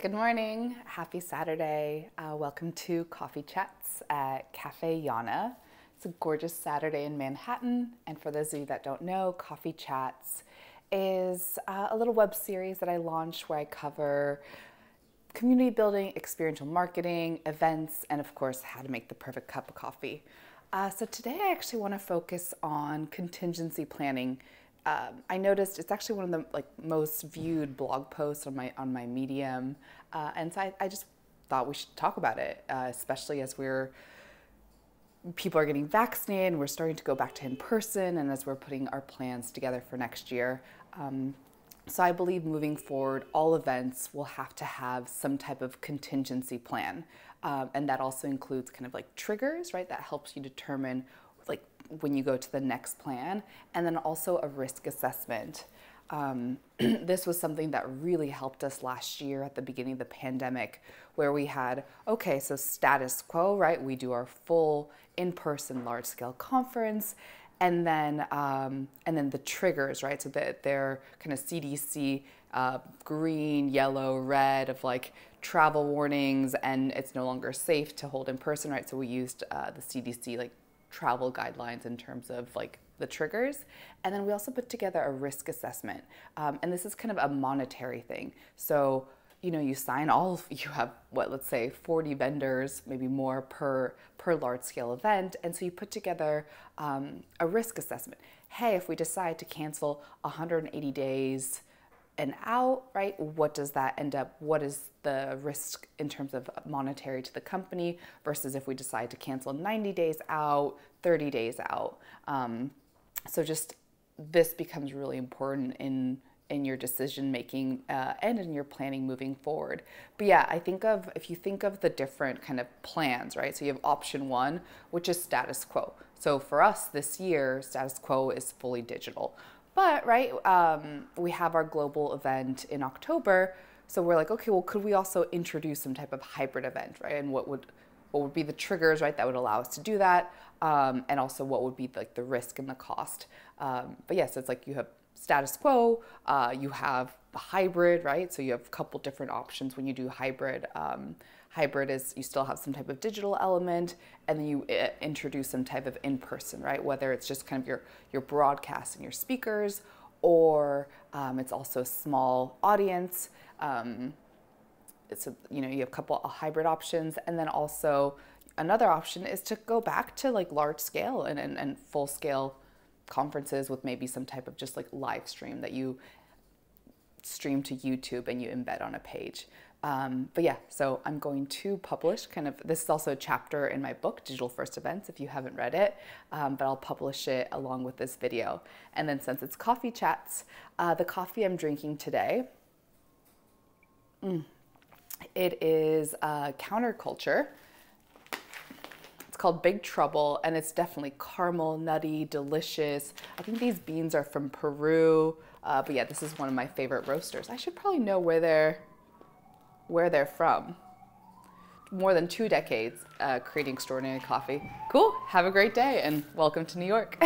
Good morning, happy Saturday. Welcome to Coffee Chats at Café Jana. It's a gorgeous Saturday in Manhattan, and for those of you that don't know, Coffee Chats is a little web series that I launched where I cover community building, experiential marketing, events, and of course, how to make the perfect cup of coffee. So today I actually want to focus on contingency planning. I noticed it's actually one of the most viewed blog posts on my Medium, and so I just thought we should talk about it, especially as people are getting vaccinated and we're starting to go back to in person, and as we're putting our plans together for next year. So I believe moving forward, all events will have to have some type of contingency plan, and that also includes kind of like triggers, right? That helps you determine when you go to the next plan, and then also a risk assessment. This was something that really helped us last year at the beginning of the pandemic, where we had, okay, so status quo, right? We do our full in-person large-scale conference, and then the triggers, right? So that they're kind of CDC green, yellow, red of like travel warnings, and it's no longer safe to hold in person, right? So we used the CDC travel guidelines in terms of the triggers. And then we also put together a risk assessment. And this is kind of a monetary thing. So, you have let's say 40 vendors, maybe more per large scale event. And so you put together a risk assessment. Hey, if we decide to cancel 180 days and out, right? What does that end up? What is the risk in terms of monetary to the company versus if we decide to cancel 90 days out, 30 days out? So just this becomes really important in your decision making and in your planning moving forward. But yeah, if you think of the different kind of plans, right? So you have option one, which is status quo. So for us this year, status quo is fully digital. But, right, we have our global event in October, so we're like, okay, well, could we also introduce some type of hybrid event, right? And what would be the triggers, right, that would allow us to do that, and also what would be the risk and the cost. But yes, it's you have status quo, you have hybrid, right? So you have a couple different options when you do hybrid. Hybrid is you still have some type of digital element, and then you introduce some type of in-person, right? Whether it's just kind of your broadcast and your speakers, or it's also a small audience. You have a couple of hybrid options, and then also another option is to go back to large scale and full scale conferences with maybe some type of just live stream that you stream to YouTube and you embed on a page. But yeah, so I'm going to publish this is also a chapter in my book, Digital First Events, if you haven't read it, but I'll publish it along with this video. And then since it's Coffee Chats, the coffee I'm drinking today, it is Counterculture. It's called Big Trouble, and it's definitely caramel, nutty, delicious. I think these beans are from Peru, but yeah, this is one of my favorite roasters. I should probably know where they're from. More than 2 decades creating extraordinary coffee. Cool, have a great day and welcome to New York.